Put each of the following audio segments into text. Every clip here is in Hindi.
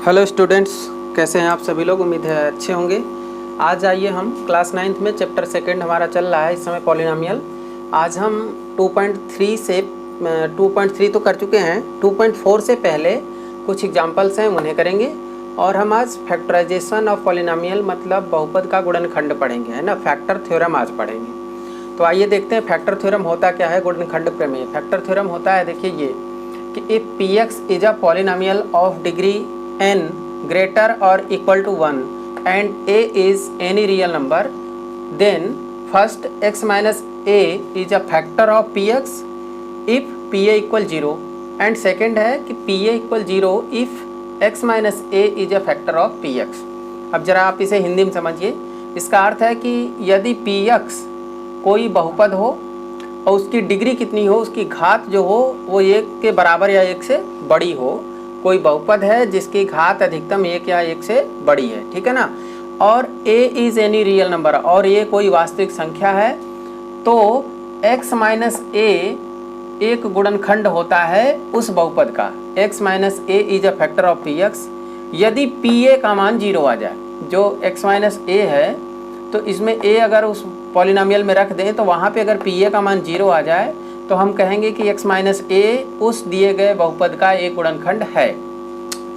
हेलो स्टूडेंट्स, कैसे हैं आप सभी लोग। उम्मीद है अच्छे होंगे। आज आइए हम क्लास 9th में चैप्टर सेकंड हमारा चल रहा है इस समय पॉलिनोमियल। आज हम 2.3 से 2.3 तो कर चुके हैं, 2.4 से पहले कुछ एग्जांपल्स हैं उन्हें करेंगे। और हम आज फैक्टराइजेशन ऑफ पॉलिनोमियल मतलब बहुपद का गुणनखंड पढ़ेंगे, है ना। फैक्टर थ्योरम आज पढ़ेंगे। तो आइए देखते हैं फैक्टर थ्योरम होता क्या है। गुणनखंड प्रमेय फैक्टर थ्योरम होता है, देखिए ये कि if P x is a polynomial of degree n greater or equal to 1 and a is any real number, then first x minus a is a factor of px if pa equal 0 and second है कि pa equal 0 if x minus a is a factor of px। अब जरा आप इसे हिंदी में समझिए। इसका अर्थ है कि यदि px कोई बहुपद हो और उसकी डिग्री कितनी हो, उसकी घात जो हो वो 1 के बराबर या 1 से बड़ी हो। कोई बहुपद है जिसकी घात अधिकतम 1 या 1 से बड़ी है, ठीक है ना। और a is any real number और ये कोई वास्तविक संख्या है, तो x माइनस a एक गुणनखंड होता है उस बहुपद का। x minus a is a factor of px यदि pa का मान 0 आ जाए। जो x माइनस a है तो इसमें a अगर उस पॉलिनोमियल में रख दें तो वहाँ पे अगर pa का मान 0 आ जाए तो हम कहेंगे कि x माइनस a उस दिए गए बहुपद का एक गुणनखंड है।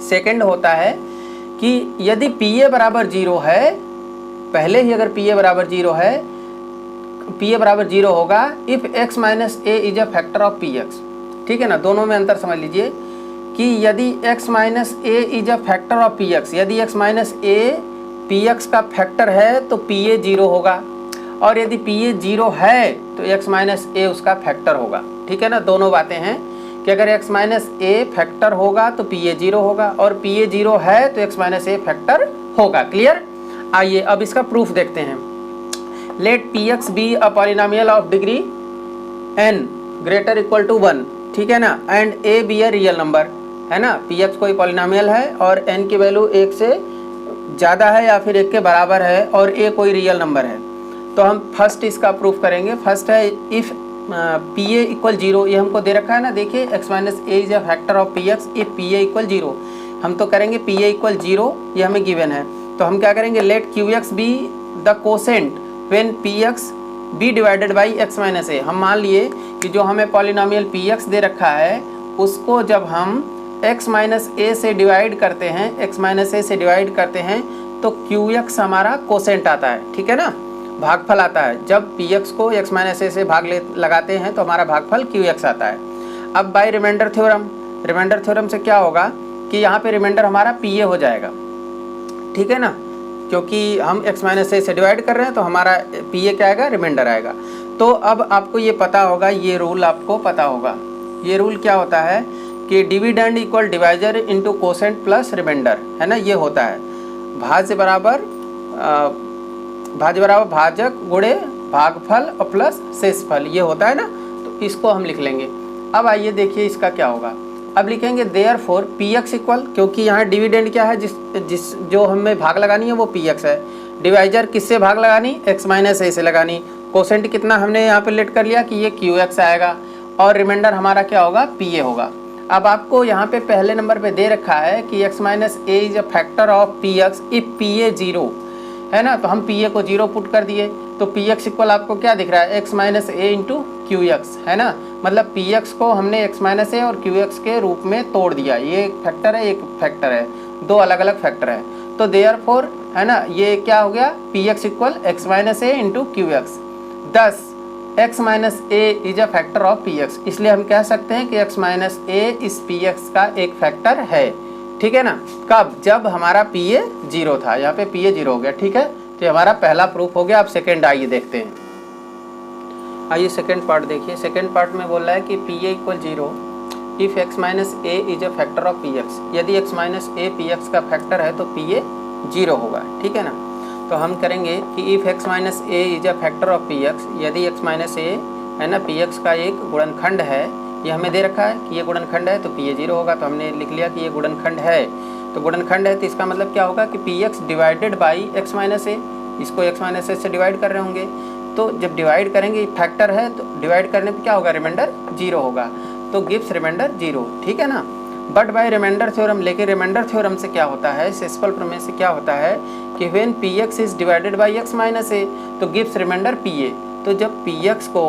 सेकंड होता है कि यदि pa बराबर 0 है, पहले ही अगर pa बराबर 0 है, pa बराबर 0 होगा if x minus a is a factor of px, ठीक है ना। दोनों में अंतर समझ लीजिए कि यदि x minus a is a factor of px, यदि x माइनस a px का फैक्टर है तो pa 0 होगा, और यदि pa 0 है तो x माइनस a उसका फैक्टर होगा, ठीक है ना। दोनों बातें हैं कि अगर x माइनस a फैक्टर होगा तो pa 0 होगा, और pa 0 है तो x माइनस a फैक्टर होगा। क्लियर। आइए अब इसका प्रूफ देखते हैं। Let px be a polynomial of degree n greater equal to 1, ठीक है ना, and a be a real number, है ना। px कोई पॉलिनोमियल है और n की वैल्यू 1 से ज़्यादा है या फिर 1 के बराबर है और a कोई रियल नंबर है। तो हम फर्स्ट इसका प्रूफ करेंगे। फर्स्ट है इफ़ पी ए इक्वल 0, ये हमको दे रखा है ना, देखिए x minus a is a factor of p x if P a equal 0। हम तो करेंगे पी ए इक्वल 0, ये हमें गिवन है, तो हम क्या करेंगे, let q x be the quotient when p x be divided by x minus a. हम मान लिए कि जो हमें पॉलिनोमियल पी एक्स दे रखा है उसको जब हम x माइनस ए से डिवाइड करते हैं, x माइनस ए से डिवाइड करते हैं तो क्यू एक्स हमारा कोसेंट आता है, ठीक है ना, भागफल आता है। जब px को x माइनस ए से लगाते हैं तो हमारा भागफल qx आता है। अब by remainder theorem, remainder theorem से क्या होगा कि यहाँ पे रिमाइंडर हमारा pa हो जाएगा, ठीक है ना, क्योंकि हम x माइनस ए से डिवाइड कर रहे हैं तो हमारा pa क्या आएगा, रिमाइंडर आएगा। तो अब आपको ये पता होगा, ये रूल आपको पता होगा। ये रूल क्या होता है कि dividend equal divisor into quotient plus remainder, है ना, ये होता है। भाज्य बराबर भाजक गुणे भागफल और प्लस शेषफल, ये होता है ना। तो इसको हम लिख लेंगे। अब आइए देखिए इसका क्या होगा। अब लिखेंगे देयरफॉर पी एक्स इक्वल, क्योंकि यहाँ डिविडेंड क्या है, जिस जो हमें भाग लगानी है वो पी एक्स है। डिवाइजर किससे भाग लगानी, एक्स माइनस ए से लगानी। कोसेंट कितना हमने यहाँ पे लेट कर लिया कि ये क्यू एक्स आएगा, और रिमाइंडर हमारा क्या होगा, पी ए होगा। अब आपको यहाँ पे पहले नंबर पे दे रखा है कि x minus a is a factor of p x if P A 0, है ना। तो हम पी ए को 0 पुट कर दिए तो पी एक्स इक्वल आपको क्या दिख रहा है, x माइनस ए इंटू क्यू एक्स, है ना। मतलब पी एक्स को हमने x माइनस ए और क्यू एक्स के रूप में तोड़ दिया। ये एक फैक्टर है, एक फैक्टर है, दो अलग अलग फैक्टर है। तो देयरफॉर, है ना, ये क्या हो गया, P x equal x minus A into Q x. 10 x minus a is a factor of p x, इसलिए हम कह सकते हैं कि x माइनस ए इस पी एक्स का एक फैक्टर है, ठीक है ना। कब, जब हमारा पी ए 0 था, यहाँ पे पी ए 0 हो गया, ठीक है। तो हमारा पहला प्रूफ हो गया। अब सेकेंड आइए देखते हैं। आइए सेकेंड पार्ट देखिए। सेकेंड पार्ट में बोल रहा है कि p a equal 0 if x minus a is a factor of p x. यदि x minus a p x का फैक्टर है तो पी ए 0 होगा, ठीक है ना। तो हम करेंगे कि if x minus a is a factor of p x, यदि एक्स माइनस ए, है ना, पी एक्स का एक गुणनखंड है, ये हमें दे रखा है कि ये गुणनखंड है तो पी ए 0 होगा। तो हमने लिख लिया कि ये गुणनखंड है। तो गुणनखंड है तो इसका मतलब क्या होगा कि p x divided by x minus a, इसको एक्स माइनस ए से डिवाइड कर रहे होंगे। तो जब डिवाइड करेंगे, फैक्टर है तो डिवाइड करने पे क्या होगा, रिमाइंडर 0 होगा। तो गिव्स रिमाइंडर 0, ठीक है ना। बट बाय रिमाइंडर थ्योरम, लेकिन रिमाइंडर थ्योरम से क्या होता है, सेस्पल प्रमेय से क्या होता है कि when px is divided by x minus a तो गिव्स रिमाइंडर pa। तो जब px को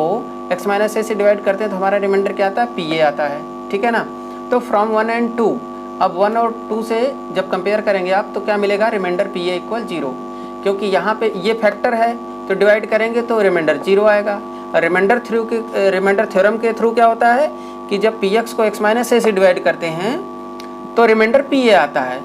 x माइनस ए से डिवाइड करते हैं तो हमारा रिमाइंडर क्या आता है, pa आता है, ठीक है ना। तो फ्रॉम 1 एंड 2, अब 1 और 2 से जब कंपेयर करेंगे आप तो क्या मिलेगा, रिमाइंडर pa इक्वल 0, क्योंकि यहाँ पे ये फैक्टर है तो डिवाइड करेंगे तो रिमाइंडर 0 आएगा। रिमाइंडर थ्योरम के थ्रू क्या होता है कि जब px को x माइनस ए से डिवाइड करते हैं तो रिमाइंडर pa आता है।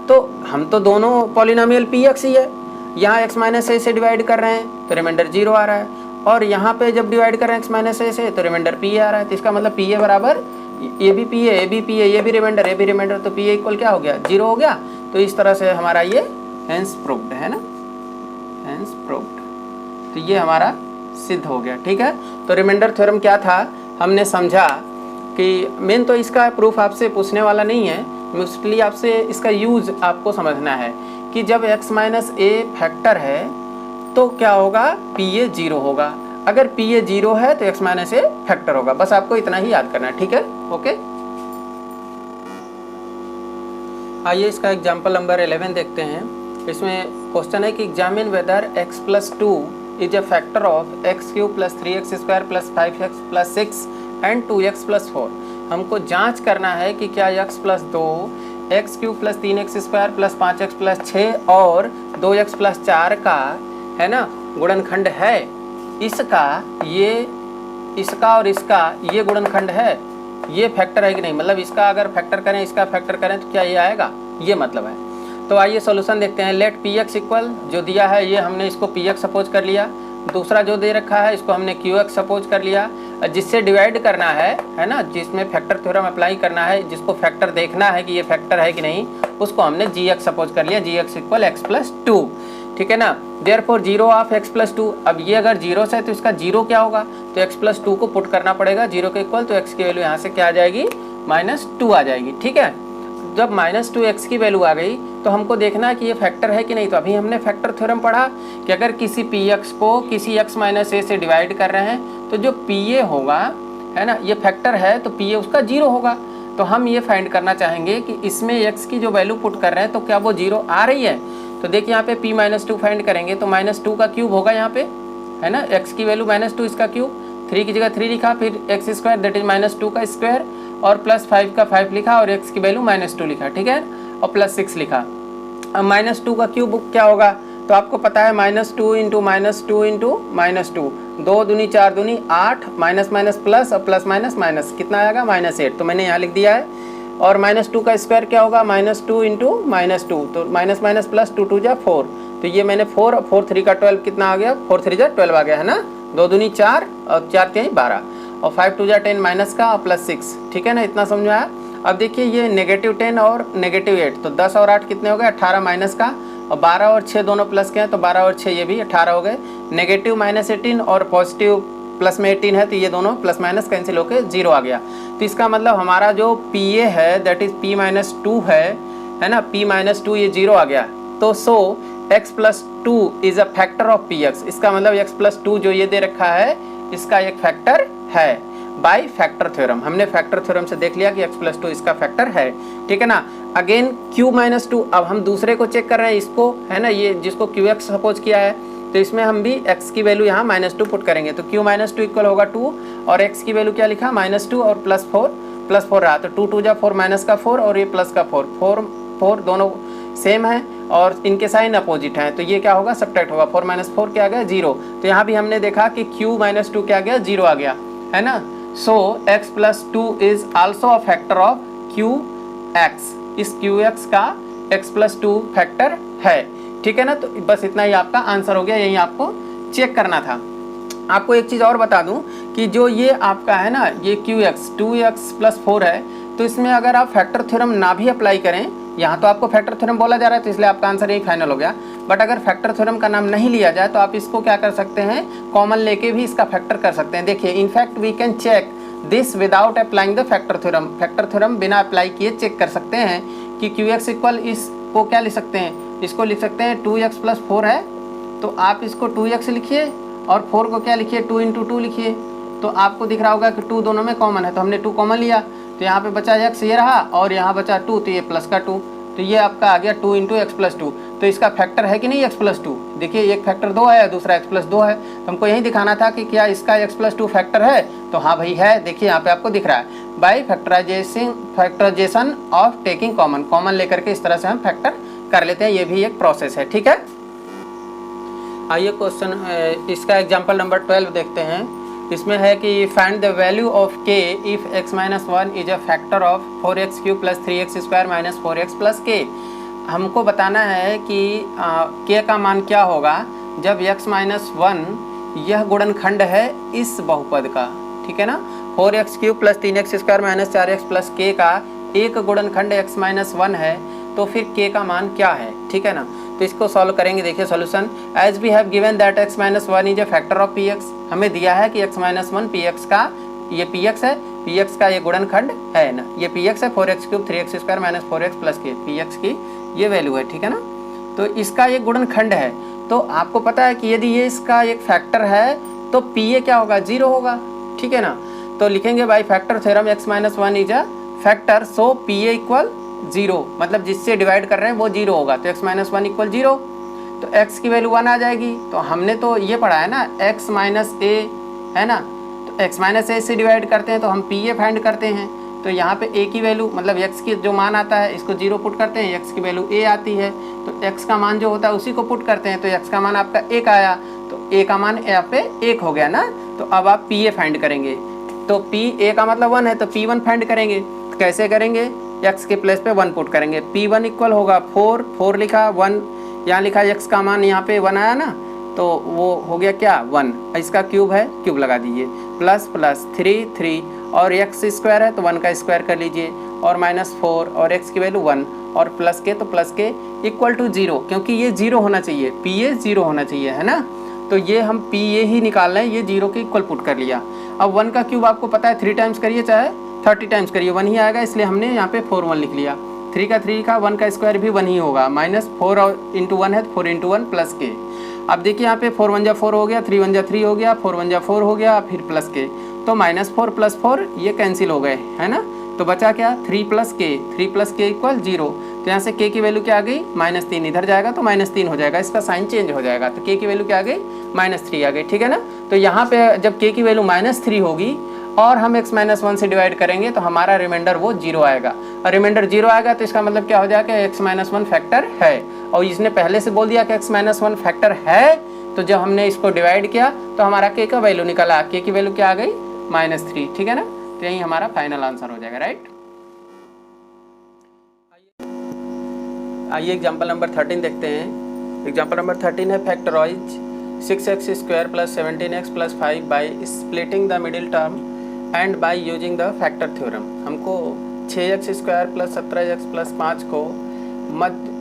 तो हम तो दोनों पॉलिनोमियल px ही है, यहाँ x माइनस ए से डिवाइड कर रहे हैं तो रिमाइंडर 0 आ रहा है, और यहाँ पे जब डिवाइड कर रहे हैं x माइनस ए से तो रिमाइंडर pa आ रहा है। तो इसका मतलब pa बराबर ये भी pa, ये भी pa, ये भी रिमाइंडर, ये भी रिमाइंडर, तो pa इक्वल क्या हो गया, 0 हो गया। तो इस तरह से हमारा ये हेंस प्रूव्ड है ना, हेंस प्रूव्ड, तो ये हमारा सिद्ध हो गया, ठीक है। तो रिमाइंडर थ्योरम क्या था, हमने समझा कि मेन तो इसका प्रूफ आपसे पूछने वाला नहीं है, मोस्टली आपसे इसका यूज आपको समझना है कि जब x माइनस ए फैक्टर है तो क्या होगा, pa 0 होगा, अगर pa 0 है तो x माइनस ए फैक्टर होगा, बस आपको इतना ही याद करना है, ठीक है, ओके। आइए इसका एग्जाम्पल नंबर 11 देखते हैं। इसमें क्वेश्चन है कि examine whether x plus 2 is a factor of x cube plus 3x square plus 5x plus 6 and 2x plus 4। हमको जांच करना है कि क्या x plus 2 x cube plus 3x square plus 5x plus 6 और 2x प्लस 4 का है ना गुणनखंड है, इसका ये, इसका और इसका ये गुणनखंड है, ये फैक्टर है कि नहीं, मतलब इसका अगर फैक्टर करें इसका फैक्टर करें तो क्या ये आएगा, ये मतलब है। तो आइए सॉल्यूशन देखते हैं। लेट px इक्वल, जो दिया है ये हमने इसको px सपोज कर लिया, दूसरा जो दे रखा है इसको हमने qx सपोज कर लिया, जिससे डिवाइड करना है ना, जिसमें फैक्टर थ्योरम अप्लाई करना है, जिसको फैक्टर देखना है कि ये फैक्टर है कि नहीं, उसको हमने gx सपोज कर लिया, gx इक्वल x प्लस 2, ठीक है ना। देयरफॉर 0 ऑफ x प्लस 2, अब ये अगर 0 से है तो इसका 0 क्या होगा, तो x प्लस 2 को पुट करना पड़ेगा 0 के इक्वल, तो x की वैल्यू यहाँ से क्या आ जाएगी, -2 आ जाएगी, ठीक है। जब -2x की वैल्यू आ गई तो हमको देखना है कि ये फैक्टर है कि नहीं। तो अभी हमने फैक्टर थ्योरम पढ़ा कि अगर किसी px को किसी x माइनस ए से डिवाइड कर रहे हैं तो जो pa होगा है ना, ये फैक्टर है तो pa उसका 0 होगा। तो हम ये फाइंड करना चाहेंगे कि इसमें x की जो वैल्यू पुट कर रहे हैं तो क्या वो 0 आ रही है। तो देखिए यहाँ पे p-2 फाइंड करेंगे तो -2 का क्यूब होगा यहाँ पे, है ना, x की वैल्यू -2 इसका क्यूब, 3 की जगह 3 लिखा, फिर x स्क्वायर दैट इज -2 का स्क्वायर, और प्लस 5 का 5 लिखा और x की वैल्यू -2 लिखा, ठीक है, और प्लस 6 लिखा। अब -2 का क्यूब क्या होगा, तो आपको पता है -2 इंटू -2 इंटू -2, 2 दूनी 4 दूनी 8, माइनस माइनस प्लस और प्लस माइनस माइनस कितना आएगा, -8, तो मैंने यहाँ लिख दिया है। और -2 का स्क्वायर क्या होगा, -2 इंटू -2, तो माइनस माइनस प्लस 2 2 जा 4, तो ये मैंने 4 और 4 3 का 12 कितना आ गया, 4 3 जा 12 आ गया, है ना, 2 दूनी 4 और 4 3 12, और 5 2 जा 10 माइनस का और प्लस 6, ठीक है ना, इतना समझ में आया। अब देखिए ये -10 और -8, तो 10 और 8 कितने हो गए, 18 माइनस का, और 12 और 6 दोनों प्लस के हैं तो 12 और 6 ये भी 18 हो गए। नेगेटिव -18 और पॉजिटिव प्लस में 18 है तो ये दोनों प्लस माइनस कैंसिल होकर 0 आ गया। तो इसका मतलब हमारा जो pa है दैट इज p-2 है ना, p-2 ये 0 आ गया। तो सो x plus 2 is a factor of px, इसका मतलब x प्लस 2 जो ये दे रखा है इसका एक फैक्टर है बाय फैक्टर थ्योरम। हमने फैक्टर थ्योरम से देख लिया कि x प्लस 2 इसका फैक्टर है, ठीक है ना। अगेन q-2, अब हम दूसरे को चेक कर रहे हैं, इसको है ना, ये जिसको qx सपोज किया है, तो इसमें हम भी x की वैल्यू यहाँ -2 पुट करेंगे, तो q-2 इक्वल होगा 2, और x की वैल्यू क्या लिखा, -2 और प्लस 4 रहा, तो 2 2 जा 4 माइनस का 4 और ये प्लस का 4 दोनों सेम है और इनके साइन अपोजिट हैं, तो ये क्या होगा, सब्ट्रैक्ट होगा, 4 - 4 क्या आ गया, 0। तो यहाँ भी हमने देखा कि q-2 क्या आ गया, 0 आ गया, है ना। सो x plus 2 is also a factor of qx, इस qx का x प्लस 2 फैक्टर है, ठीक है ना। तो बस इतना ही आपका आंसर हो गया, यही आपको चेक करना था। आपको एक चीज़ और बता दूं कि जो ये आपका है ना, ये qx 2x प्लस 4 है, तो इसमें अगर आप फैक्टर थ्योरम ना भी अप्लाई करें, यहाँ तो आपको फैक्टर थ्योरम बोला जा रहा है तो इसलिए आपका आंसर यही फाइनल हो गया, बट अगर फैक्टर थ्योरम का नाम नहीं लिया जाए तो आप इसको क्या कर सकते हैं, कॉमन लेके भी इसका फैक्टर कर सकते हैं। देखिए in fact we can check this without applying the factor theorem, factor theorem बिना अप्लाई किए चेक कर सकते हैं कि qx इक्वल इसको क्या लिख सकते हैं, इसको लिख सकते हैं 2x प्लस 4 है, तो आप इसको 2x लिखिए और 4 को क्या लिखिए, 2 × 2 लिखिए, तो आपको दिख रहा होगा कि 2 दोनों में कॉमन है, तो हमने 2 कॉमन लिया, तो तो यहाँ पे बचा x ये रहा और यहाँ बचा 2, तो ये प्लस का 2, तो ये आपका आ गया 2 × x+2। तो इसका फैक्टर है कि नहीं x+2? देखिए एक फैक्टर 2 है, दूसरा x+2 है, तो हमको यही दिखाना था कि क्या इसका x+2 फैक्टर है। तो हाँ भाई है, देखिए यहाँ पे आपको दिख रहा है, by factorisation of taking common लेकर के इस तरह से हम फैक्टर कर लेते हैं, ये भी एक प्रोसेस है। ठीक है, आइए क्वेश्चन इसका एग्जाम्पल नंबर 12 देखते हैं। इसमें है कि find the value of k if x-1 is a factor of 4x³ + 3x² - 4x + k। हमको बताना है कि k का मान क्या होगा जब x-1 यह गुणनखंड है इस बहुपद का, ठीक है ना। 4x³ + 3x² - 4x + k का एक गुणनखंड x-1 है, तो फिर k का मान क्या है, ठीक है ना। तो इसको सॉल्व करेंगे। देखिए solution, as we have given that x-1 is a factor of px। हमें दिया है कि x-1 px का, ये px है, px का ये गुणनखंड है ना, ये px है 4x³ 3x² - 4x + k, px की ये वैल्यू है, ठीक है ना। तो इसका ये गुणनखंड है, तो आपको पता है कि यदि ये इसका एक फैक्टर है तो pa क्या होगा, 0 होगा, ठीक है ना। तो लिखेंगे by factor theorem x-1 is a factor, so pa = 0, मतलब जिससे डिवाइड कर रहे हैं वो 0 होगा, तो x-1 = 0, तो x की वैल्यू 1 आ जाएगी। तो हमने तो ये पढ़ा है ना x - a है ना, तो x - a से डिवाइड करते हैं तो हम pa फाइंड करते हैं। तो यहाँ पे a की वैल्यू मतलब x की जो मान आता है इसको 0 पुट करते हैं, x की वैल्यू a आती है, तो x का मान जो होता है उसी को पुट करते हैं, तो x का मान आपका 1 आया, तो a का मान यहाँ पे 1 हो गया ना। तो अब आप pa फाइंड करेंगे, तो pa का मतलब 1 है, तो p1 फाइंड करेंगे। तो कैसे करेंगे, x के प्लेस पे 1 पुट करेंगे, p1 इक्वल होगा 4 लिखा, 1 यहाँ लिखा, x का मान यहाँ पे 1 आया ना, तो वो हो गया क्या 1, इसका क्यूब है, क्यूब लगा दीजिए, प्लस 3 और x² है तो 1 का स्क्वायर कर लीजिए, और -4 और x की वैल्यू 1 और प्लस के, तो प्लस के इक्वल टू 0, क्योंकि ये 0 होना चाहिए, pa 0 होना चाहिए, है ना। तो ये हम pa ही निकाल रहे हैं, ये 0 के इक्वल पुट कर लिया। अब 1 का क्यूब आपको पता है 3 टाइम्स करिए चाहे 30 टाइम्स करिए 1 ही आएगा, इसलिए हमने यहाँ पे 4 1 लिख लिया। 3 का 3 का 1 का स्क्वायर भी 1 ही होगा, -4 × 1 है, 4 × 1 + k। अब देखिए यहाँ पे 4 1 जा 4 हो गया, 3 1 जा 3 हो गया, 4 1 जा 4 हो गया, फिर प्लस के, तो -4 + 4 ये कैंसिल हो गए, है ना। तो बचा क्या 3 + k, 3 + k = 0। तो यहाँ से k की वैल्यू क्या आ गई, -3, इधर जाएगा तो -3 हो जाएगा, इसका साइन चेंज हो जाएगा, तो k की वैल्यू क्या आ गई, -3 आ गई, ठीक है ना। तो यहाँ पे जब k की वैल्यू -3 होगी और हम x-1 से डिवाइड करेंगे तो हमारा रिमाइंडर वो 0 आएगा, और रिमाइंडर 0 आएगा तो इसका मतलब क्या हो जाएगा, x-1 फैक्टर है। और इसने पहले से बोल दिया कि x-1 फैक्टर है, तो जब हमने इसको डिवाइड किया तो हमारा k का वैल्यू निकला, k की वैल्यू क्या आ गई, -3, ठीक है ना। तो यही हमारा फाइनल आंसर हो जाएगा, राइट। आइए एग्जाम्पल नंबर 13 देखते हैं। एग्जाम्पल नंबर 13 है factorise 6x² + 17x + 5 by splitting the middle term and by using the factor theorem. हमको 6x² + 17x + 5 को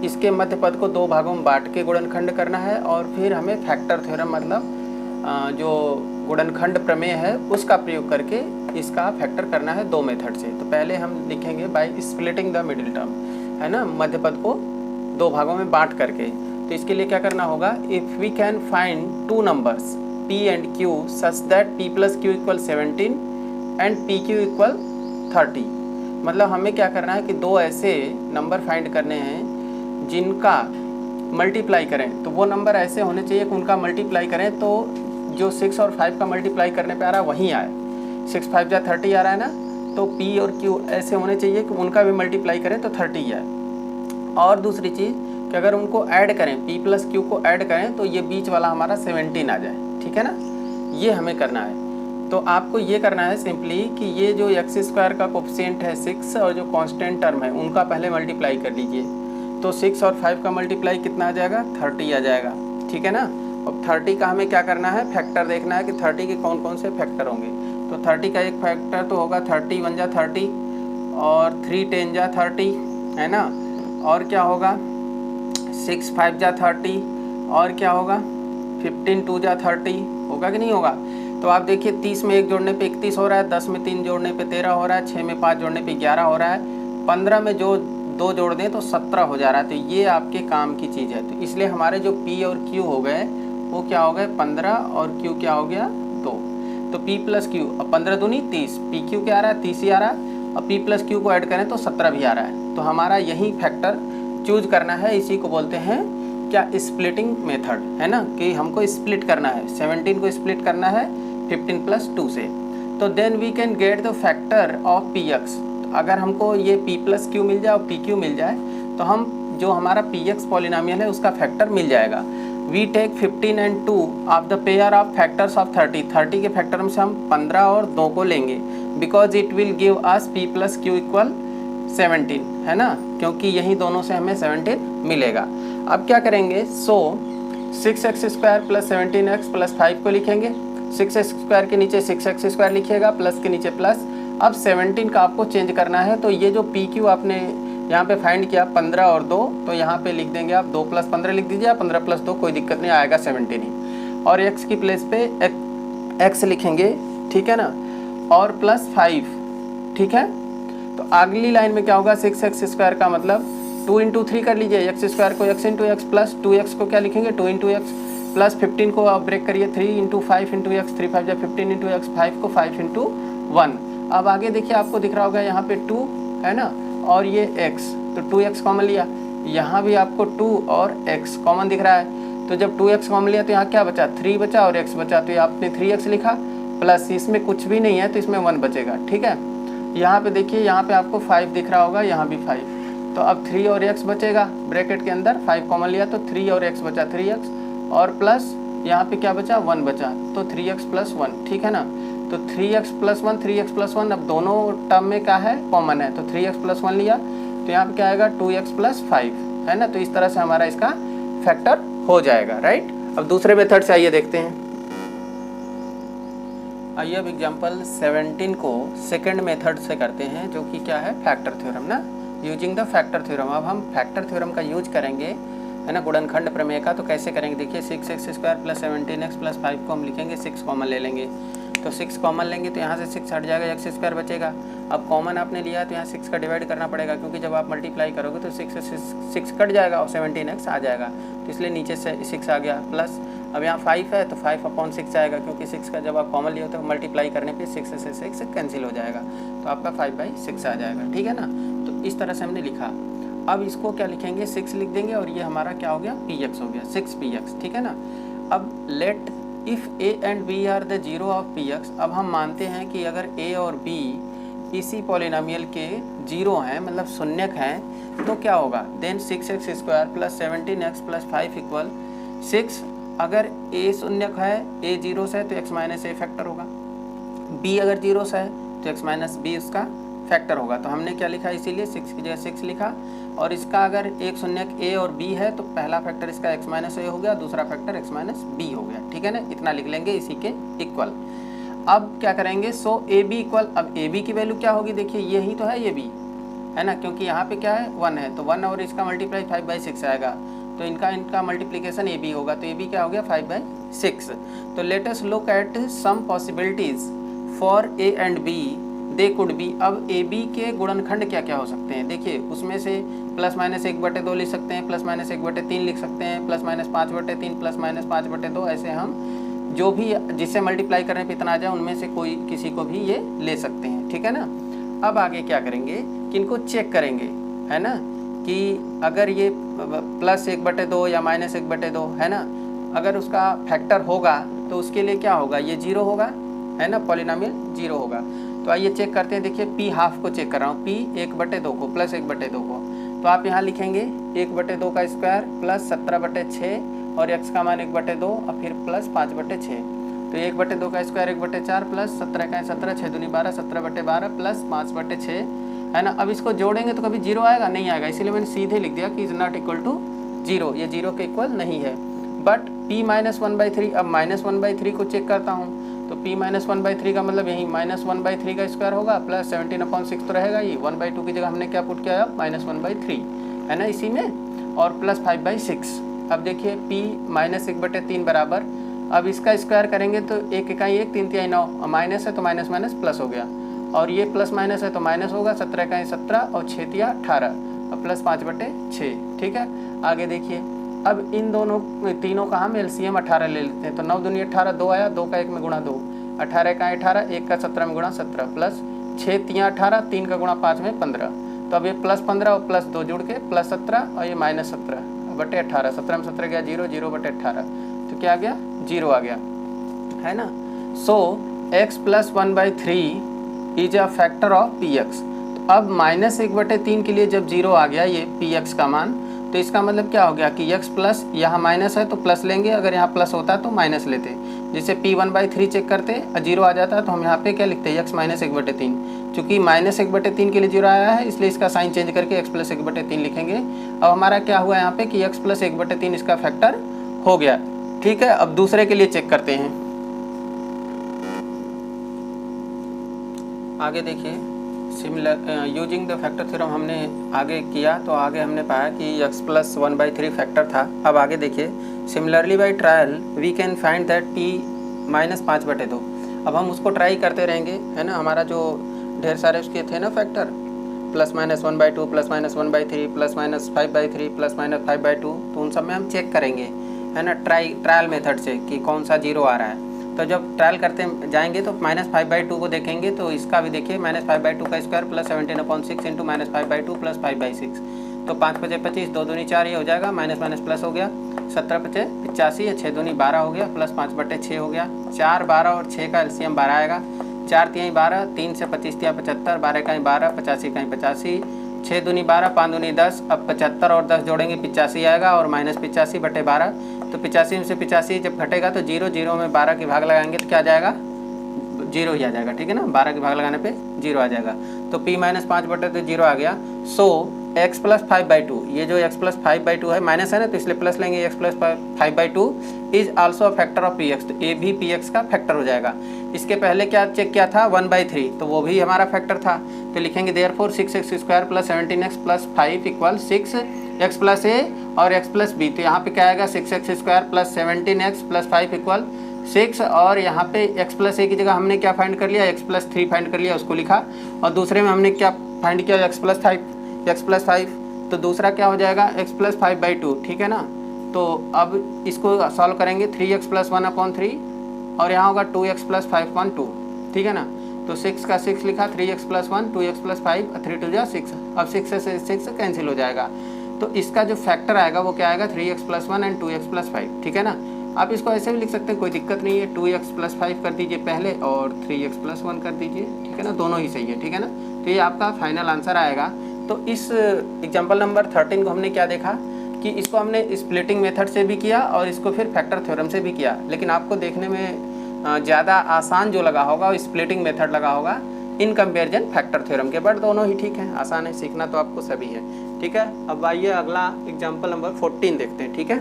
इसके मध्य पद को 2 भागों में बांट के गुणनखंड करना है, और फिर हमें फैक्टर थ्योरम मतलब जो गुणनखंड प्रमेय है उसका प्रयोग करके इसका फैक्टर करना है 2 मेथड से। तो पहले हम लिखेंगे by splitting the middle term, है ना, मध्य पद को 2 भागों में बांट करके। तो इसके लिए क्या करना होगा, if we can find 2 numbers p and q such that p + q = 17 and pq = 30। मतलब हमें क्या करना है कि 2 ऐसे नंबर फाइंड करने हैं जिनका मल्टीप्लाई करें, तो वो नंबर ऐसे होने चाहिए कि उनका मल्टीप्लाई करें तो जो 6 और 5 का मल्टीप्लाई करने पे आ रहा है वहीं आए। 6 5 जा 30 आ रहा है ना, तो p और q ऐसे होने चाहिए कि उनका भी मल्टीप्लाई करें तो 30 आए। और दूसरी चीज़ कि अगर उनको ऐड करें, p + q को ऐड करें तो ये बीच वाला हमारा 17 आ जाए, ठीक है ना। ये हमें करना है। तो आपको ये करना है सिंपली कि ये जो x² का कोफिशिएंट है 6 और जो कांस्टेंट टर्म है उनका पहले मल्टीप्लाई कर लीजिए। तो 6 और 5 का मल्टीप्लाई कितना आ जाएगा, 30 आ जाएगा, ठीक है ना। अब 30 का हमें क्या करना है, फैक्टर देखना है कि 30 के कौन कौन से फैक्टर होंगे। तो 30 का एक फैक्टर तो होगा 30 1 जा 30 और 3 10 जा 30, है ना। और क्या होगा 6 5 जा 30 और क्या होगा 15 2 जा 30, होगा कि नहीं होगा। तो आप देखिए 30 में 1 जोड़ने पे 31 हो रहा है, 10 में 3 जोड़ने पे 13 हो रहा है, 6 में 5 जोड़ने पे 11 हो रहा है, 15 में जो 2 जोड़ दें तो 17 हो जा रहा है। तो ये आपके काम की चीज़ है। तो इसलिए हमारे जो p और q हो गए वो क्या हो गए 15 और q क्या हो गया 2। तो p + q, अब 15 दूनी 30, pq क्या आ रहा है 30 ही आ रहा है। और p प्लस क्यू को ऐड करें तो 17 भी आ रहा है। तो हमारा यही फैक्टर चूज करना है, इसी को बोलते हैं क्या, स्प्लिटिंग मेथड, है ना, कि हमको स्प्लिट करना है, 17 को स्प्लिट करना है 15 प्लस 2 से। तो then we can get the factor of p x. अगर हमको ये p प्लस क्यू मिल जाए और पी क्यू मिल जाए तो हम जो हमारा पी एक्स पॉलिनॉमियल है उसका फैक्टर मिल जाएगा। We take 15 and 2 of the pair of factors of 30 के फैक्टर में से हम 15 और 2 को लेंगे, because it will give us p plus Q equal 17, है ना, क्योंकि यही दोनों से हमें 17 मिलेगा। अब क्या करेंगे, सो 6x² प्लस 17x प्लस 5 को लिखेंगे, 6x² के नीचे 6x² लिखिएगा, प्लस के नीचे प्लस। अब 17 का आपको चेंज करना है, तो ये जो पी क्यू आपने यहाँ पे फाइंड किया 15 और 2, तो यहाँ पे लिख देंगे आप 2 प्लस 15 लिख दीजिए, 15 प्लस 2 कोई दिक्कत नहीं, आएगा 17 ही। और x की प्लेस पे x लिखेंगे, ठीक है ना, और प्लस 5, ठीक है। तो अगली लाइन में क्या होगा, 6x² का मतलब 2 इंटू 3 कर लीजिए, x² को x into x plus 2x को क्या लिखेंगे 2 इंटू एक्स प्लस 15 को आप ब्रेक करिए 3 into 5 into x, 3 5 15 into x, 5 को 5 इंटू 1। अब आगे देखिए आपको दिख रहा होगा यहाँ पे 2 है ना, और ये x, तो 2x कॉमन लिया, यहाँ भी आपको 2 और x कॉमन दिख रहा है। तो जब 2x कॉमन लिया तो यहाँ क्या बचा, 3 बचा और x बचा, तो ये आपने 3x लिखा, प्लस इसमें कुछ भी नहीं है तो इसमें 1 बचेगा, ठीक है। यहाँ पे देखिए, यहाँ पे आपको 5 दिख रहा होगा, यहाँ भी 5, तो अब 3 और x बचेगा ब्रैकेट के अंदर, 5 कॉमन लिया तो 3 और x बचा 3x, और प्लस यहाँ पे क्या बचा 1 बचा, तो 3x प्लस 1, ठीक है ना। तो 3x प्लस 1 3x प्लस 1, अब दोनों टर्म में क्या है, कॉमन है, तो 3x प्लस 1 लिया, तो यहाँ पे क्या आएगा 2x प्लस 5, है ना। तो इस तरह से हमारा इसका फैक्टर हो जाएगा, राइट। अब दूसरे मेथड से आइए देखते हैं। आइए अब एग्जांपल 17 को सेकंड मेथड से करते हैं, जो कि क्या है, फैक्टर थ्योरम ना, यूजिंग द फैक्टर थ्योरम। अब हम फैक्टर थ्योरम का यूज करेंगे, है ना, गुणनखंड प्रमेय का। तो कैसे करेंगे, देखिए 6x² प्लस 17x प्लस 5 को हम लिखेंगे, 6 कॉमन ले लेंगे, तो 6 कॉमन लेंगे तो यहाँ से 6 हट जाएगा, x² बचेगा। अब कॉमन आपने लिया तो यहाँ 6 का डिवाइड करना पड़ेगा, क्योंकि जब आप मल्टीप्लाई करोगे तो 6 से 6 कट जाएगा और 17x आ जाएगा, तो इसलिए नीचे से 6 आ गया, प्लस अब यहाँ 5 है तो 5/6 आएगा, क्योंकि 6 का जब आप कॉमन लिए हो तो मल्टीप्लाई करने पे 6 से 6 कैंसिल हो जाएगा, तो आपका 5/6 आ जाएगा, ठीक है ना। तो इस तरह से हमने लिखा। अब इसको क्या लिखेंगे, 6 लिख देंगे, और ये हमारा क्या हो गया, px हो गया, 6px, ठीक है ना। अब let if a and b are the zero of px। अब हम मानते हैं कि अगर a और b इसी पॉलिनॉमियल के जीरो हैं, मतलब शून्यक हैं, तो क्या होगा, then 6x² plus 17x plus 5 equal 6। अगर a शून्यक है, a जीरो से है तो x माइनस a फैक्टर होगा, b अगर जीरो से है तो x माइनस b उसका फैक्टर होगा। तो हमने क्या लिखा, इसीलिए 6 की जगह 6 लिखा। और इसका अगर एक शून्यक a और b है तो पहला फैक्टर इसका x माइनस a हो गया, दूसरा फैक्टर x माइनस b हो गया, ठीक है ना। इतना लिख लेंगे इसी के इक्वल। अब क्या करेंगे, सो ए बी इक्वल, अब ए बी की वैल्यू क्या होगी, देखिए यही तो है ये बी, है ना, क्योंकि यहाँ पे क्या है 1 है, तो 1 और इसका मल्टीप्लाई 5/6 आएगा, तो इनका मल्टीप्लिकेशन ए बी होगा, तो ए बी क्या हो गया 5/6। तो let us look at some possibilities for a and b, they could be. अब ए बी के गुणनखंड क्या क्या हो सकते हैं, देखिए उसमें से प्लस माइनस 1/2 लिख सकते हैं, प्लस माइनस 1/3 लिख सकते हैं, प्लस माइनस 5/3, प्लस माइनस 5/2, ऐसे हम जो भी जिससे मल्टीप्लाई करने पे इतना आ जाए उनमें से कोई किसी को भी ये ले सकते हैं, ठीक है ना। अब आगे क्या करेंगे कि इनको चेक करेंगे, है ना, कि अगर ये प्लस 1/2 या माइनस 1/2 है ना, अगर उसका फैक्टर होगा तो उसके लिए क्या होगा, ये जीरो होगा, है ना, पॉलिनॉमियल जीरो होगा। तो आइए चेक करते हैं, देखिए p हाफ को चेक कर रहा हूँ, p 1/2 को प्लस 1/2 को, तो आप यहाँ लिखेंगे 1/2 का स्क्वायर प्लस 17/6 और x का मान 1/2 और फिर प्लस 5/6, तो 1/2 का स्क्वायर 1/4 प्लस 17 का 17, 6 दूनी 12, 17/12 प्लस 5/6, है ना। अब इसको जोड़ेंगे तो कभी जीरो आएगा, नहीं आएगा, इसीलिए मैंने सीधे लिख दिया कि is not equal to zero, ये जीरो के इक्वल नहीं है। बट p माइनस 1/3, अब माइनस 1/3 को चेक करता हूँ, तो p माइनस 1/3 का मतलब यही माइनस 1/3 का स्क्वायर होगा प्लस 17/6 तो रहेगा ही, 1/2 की जगह हमने क्या पुट किया माइनस 1/3, है ना, इसी में, और प्लस 5/6। अब देखिए p माइनस 1/3 बराबर, अब इसका स्क्वायर करेंगे तो 1 इकाई 1, 3 तिहाई 9, और माइनस है तो माइनस माइनस प्लस हो गया, और ये प्लस माइनस है तो माइनस होगा, 17 इकाई 17 और 6 तिया 18 और प्लस 5/6, ठीक है। आगे देखिए, अब इन दोनों तीनों का हम एलसीएम 18 ले लेते हैं, तो 9 दूनी 18, 2 आया, 2 का 1 में गुणा 2, 18 का 18, 1 का 17 में गुणा 17 प्लस 6 3 18, 3 का गुणा 5 में 15। तो अब ये +15 और +2 जुड़ के +17 और ये -17 बटे 18। 17 में 17 गया 0, 0 बटे 18, तो क्या आ गया 0 आ गया, है ना। सो x + 1/3 is a factor of p x. तो अब -1/3 के लिए जब 0 आ गया ये पी एक्स का मान, तो इसका मतलब क्या हो गया कि x प्लस, यहाँ माइनस है तो प्लस लेंगे, अगर यहाँ प्लस होता तो माइनस लेते। जैसे p 1/3 चेक करते 0 आ जाता तो हम यहाँ पे क्या लिखते हैं x - 1/3। चूँकि -1/3 के लिए 0 आया है इसलिए इसका साइन चेंज करके x + 1/3 लिखेंगे। अब हमारा क्या हुआ यहाँ पे कि x + 1/3 इसका फैक्टर हो गया। ठीक है, अब दूसरे के लिए चेक करते हैं। आगे देखिए, similar using the factor theorem हमने आगे किया, तो आगे हमने पाया कि x + 1/3 फैक्टर था। अब आगे देखिए, similarly by trial we can find that p - 5/2। अब हम उसको ट्राई करते रहेंगे, है ना। हमारा जो ढेर सारे उसके थे ना फैक्टर, +-1/2, +-1/3, +-5/3, +-5/2, तो उन सब में हम चेक करेंगे, है ना, ट्रायल मेथड से कि कौन सा 0 आ रहा है। तो जब ट्रायल करते जाएंगे तो -5/2 को देखेंगे, तो इसका भी देखिए -5/2 का स्क्वायर +17/6 इंटू -5/2 + 5/6। तो 5 × 5 = 25, 2 दूनी 4 ये हो जाएगा, माइनस प्लस हो गया, 17 × 5 = 85, 6 दूनी 12 हो गया, प्लस 5/6 हो गया, 4, 12 और 6 का एलसीएम 12 आएगा, 4 × 3 = 12, 3 से 25 × 75, 12 × 12, 85 × 85, 6 दूनी 12, 5 दूनी 10, अब 75 और 10 जोड़ेंगे 85 आएगा, और -85/12। तो 85 में से 85 जब घटेगा तो 0, 0 में 12 के भाग लगाएंगे तो क्या आ जाएगा 0 ही आ जाएगा, ठीक है ना। 12 के भाग लगाने पे 0 आ जाएगा, तो p - 5/2 0 आ गया। सो x + 5/2, ये जो x + 5/2 है, माइनस है ना तो इसलिए प्लस लेंगे, x + 5/2 is also a factor of px। तो ये भी px का फैक्टर हो जाएगा। इसके पहले क्या चेक किया था 1/3, तो वो भी हमारा फैक्टर था। तो लिखेंगे therefore 6x² + 17x + 5 = 6x + a और x + b। तो यहाँ पे क्या आएगा 6x² + 17x + 5 = 6, और यहाँ पे x + a की जगह हमने क्या फाइंड कर लिया, x + 3 फाइंड कर लिया, उसको लिखा। और दूसरे में हमने क्या फाइंड किया, x + 5। तो दूसरा क्या हो जाएगा x + 5/2, ठीक है ना। तो अब इसको सॉल्व करेंगे, 3x + 1/3 और यहाँ होगा 2x + 5/2, ठीक है ना। तो 6 का 6 लिखा, 3x + 1, 2x + 5, 3 × 2 = 6। अब 6 से 6 कैंसिल हो जाएगा, तो इसका जो फैक्टर आएगा वो क्या आएगा 3x + 1 एंड 2x + 5, ठीक है ना। आप इसको ऐसे भी लिख सकते हैं, कोई दिक्कत नहीं है। 2x + 5 कर दीजिए पहले और 3x + 1 कर दीजिए, ठीक है ना, दोनों ही सही है, ठीक है ना। तो ये आपका फाइनल आंसर आएगा। तो इस एग्जाम्पल नंबर 13 को हमने क्या देखा कि इसको हमने स्प्लिटिंग मेथड से भी किया और इसको फिर फैक्टर थ्योरम से भी किया, लेकिन आपको देखने में ज़्यादा आसान जो लगा होगा वो स्प्लिटिंग मेथड लगा होगा इन कंपेरिजन फैक्टर थ्योरम के, बट दोनों ही ठीक है, आसान है, सीखना तो आपको सभी है, ठीक है। अब आइए अगला एग्जाम्पल नंबर 14 देखते हैं, ठीक है।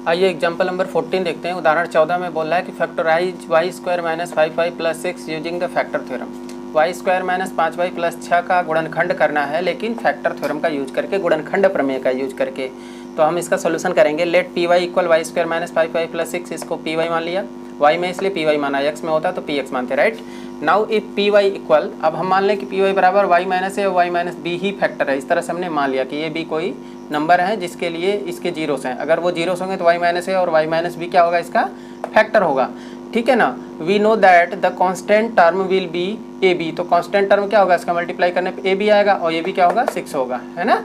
आइए एग्जाम्पल नंबर 14 देखते हैं। उदाहरण 14 में बोल रहा है कि factorise y² - 5y + 6 using the factor theorem. y² - 5y + 6 का गुणनखंड करना है, लेकिन फैक्टर थ्योरम का यूज करके, गुणनखंड प्रमेय का यूज करके। तो हम इसका सोल्यूशन करेंगे। लेट py = y² - 5y + 6, इसको py मान लिया, y में इसलिए py माना, x में होता तो px मानते, right. Now if py equal, अब हम मान लें कि py बराबर y - a और y - b ही फैक्टर है। इस तरह से हमने मान लिया कि ये भी कोई नंबर है जिसके लिए इसके जीरोस हैं। अगर वो जीरोस होंगे तो y - a और y - b क्या होगा, इसका फैक्टर होगा, ठीक है ना। We know that the constant term will be a b. तो कांस्टेंट टर्म क्या होगा, इसका मल्टीप्लाई करने पे ए बी आएगा और ये भी क्या होगा 6 होगा, है ना।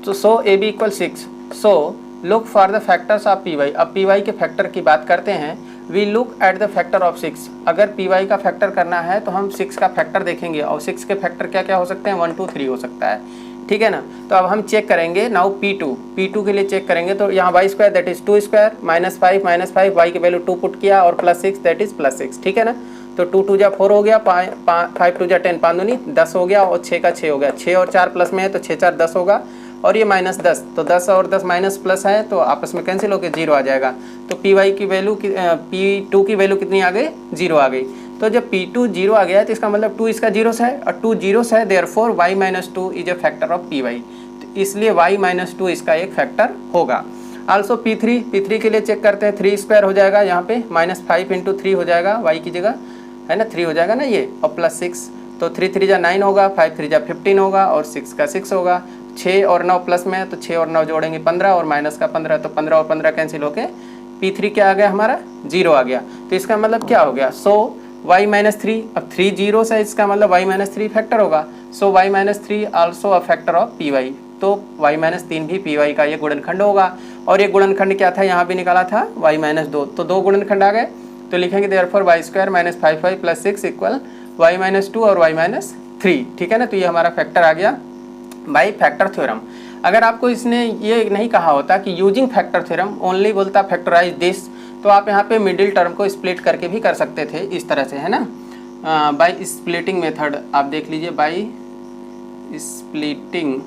तो so a b = 6। So look for the factors of p y. अब पी वाई के फैक्टर की बात करते हैं। We look at the factor of 6। अगर पी वाई का फैक्टर करना है तो हम 6 का फैक्टर देखेंगे, और 6 के फैक्टर क्या क्या हो सकते हैं, 1 2 3 हो सकता है, ठीक है ना। तो अब हम चेक करेंगे नाउ P2 के लिए चेक करेंगे। तो यहाँ y² दैट इज 2² -5 y की वैल्यू 2 पुट किया और +6 दैट इज +6, ठीक है ना। तो 2 2 = 4 हो गया, 5 2 = 10, 5 दूनी 10 हो गया, और 6 का 6 हो गया, 6 और 4 प्लस में है तो 6 4 10 होगा, और ये -10, तो 10 और 10 माइनस प्लस है तो आपस में कैंसिल होकर 0 आ जाएगा। तो Py की वैल्यू P2 की वैल्यू कितनी आ गई, 0 आ गई। तो जब P2 0 आ गया तो इसका मतलब 2 इसका जीरोस है, और 2 जीरोस है, therefore y - 2 is a factor of Py। तो इसलिए y - 2 इसका एक फैक्टर होगा। आल्सो P3 के लिए चेक करते हैं। 3² हो जाएगा, यहाँ पे -5 × 3 हो जाएगा y की जगह, है ना, 3 हो जाएगा ना ये, और +6, तो 3 3 = 9 होगा, 5 3 = 15 होगा, और 6 का 6 होगा। 6 और 9 प्लस में है तो 6 और 9 जोड़ेंगे 15, और माइनस का 15, तो 15 और 15 कैंसिल होके P3 क्या आ गया हमारा, 0 आ गया। तो इसका मतलब क्या हो गया, सो y माइनस 3, अब 3 जीरो से इसका मतलब y माइनस 3 फैक्टर होगा, so y minus 3 also a factor of p y, तो y माइनस 3 भी पी वाई का ये गुणनखंड होगा। और ये गुणनखंड क्या था, यहाँ भी निकाला था y माइनस 2, तो 2 गुणनखंड आ गए, तो लिखेंगे therefore y square minus 5y plus 6 equal y minus 2 और y माइनस 3, ठीक है ना। तो ये हमारा फैक्टर आ गया बाई फैक्टर थ्योरम। अगर आपको इसने ये नहीं कहा होता कि यूजिंग फैक्टर थ्योरम ओनली बोलता फैक्टराइज दिस, तो आप यहाँ पे मिडिल टर्म को स्प्लिट करके भी कर सकते थे इस तरह से, है ना, बाई स्प्लिटिंग मेथड। आप देख लीजिए by splitting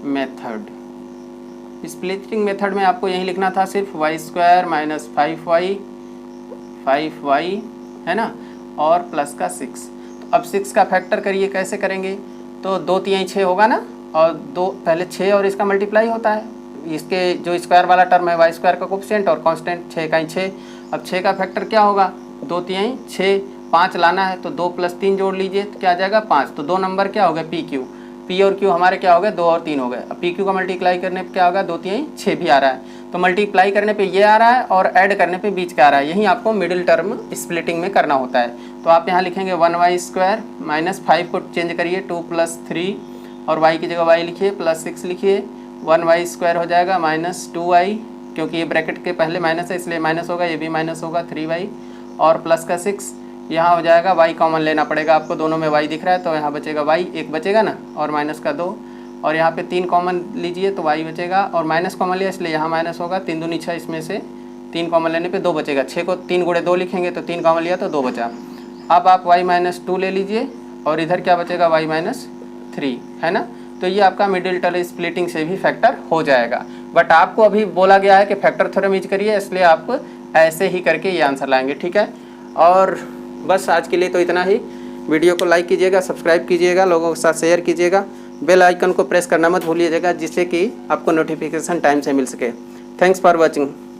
method. Splitting method में आपको यही लिखना था सिर्फ वाई स्क्वायर माइनस 5y है ना, और प्लस का 6। तो अब 6 का फैक्टर करिए, कैसे करेंगे, तो 2 3 6 होगा ना, और 2 पहले 6 और इसका मल्टीप्लाई होता है, इसके जो स्क्वायर वाला टर्म है वाई स्क्वायर का कोफिशिएंट और कांस्टेंट 6 का 6। अब 6 का फैक्टर क्या होगा, 2 3 6, 5 लाना है तो 2 प्लस 3 जोड़ लीजिए तो क्या आ जाएगा 5। तो 2 नंबर क्या हो गए पी क्यू, पी और क्यू हमारे क्या हो गए 2 और 3 हो गए। अब पी क्यू का मल्टीप्लाई करने पे क्या होगा 2 3 6 भी आ रहा है, तो मल्टीप्लाई करने पे ये आ रहा है और ऐड करने पे बीच का आ रहा है, यही आपको मिडिल टर्म स्प्लिटिंग में करना होता है। तो आप यहाँ लिखेंगे 1y स्क्वायर माइनस 5 को चेंज करिए 2 प्लस 3 और y की जगह y लिखिए प्लस 6 लिखिए, 1y स्क्वायर हो जाएगा माइनस 2y, क्योंकि ये ब्रैकेट के पहले माइनस है इसलिए माइनस होगा, ये भी माइनस होगा 3y और प्लस का 6, यहाँ हो जाएगा y कॉमन लेना पड़ेगा आपको, दोनों में y दिख रहा है तो यहाँ बचेगा y, एक बचेगा ना, और माइनस का 2, और यहाँ पे 3 कॉमन लीजिए तो y बचेगा, और माइनस कॉमन लिया इसलिए यहाँ माइनस होगा, 3 दूनी 6, इसमें से 3 कॉमन लेने पे 2 बचेगा, 6 को 3 गुणे 2 लिखेंगे तो 3 कॉमन लिया तो 2 बचा। अब आप y माइनस 2 ले लीजिए और इधर क्या बचेगा y माइनस 3, है ना। तो ये आपका मिडिल टर्म स्प्लिटिंग से भी फैक्टर हो जाएगा, बट आपको अभी बोला गया है कि फैक्टर थ्योरम यूज करिए, इसलिए आप ऐसे ही करके ये आंसर लाएंगे, ठीक है। और बस आज के लिए तो इतना ही। वीडियो को लाइक कीजिएगा, सब्सक्राइब कीजिएगा, लोगों के साथ शेयर कीजिएगा, बेल आइकन को प्रेस करना मत भूलिएगा जिससे कि आपको नोटिफिकेशन टाइम से मिल सके। Thanks for watching.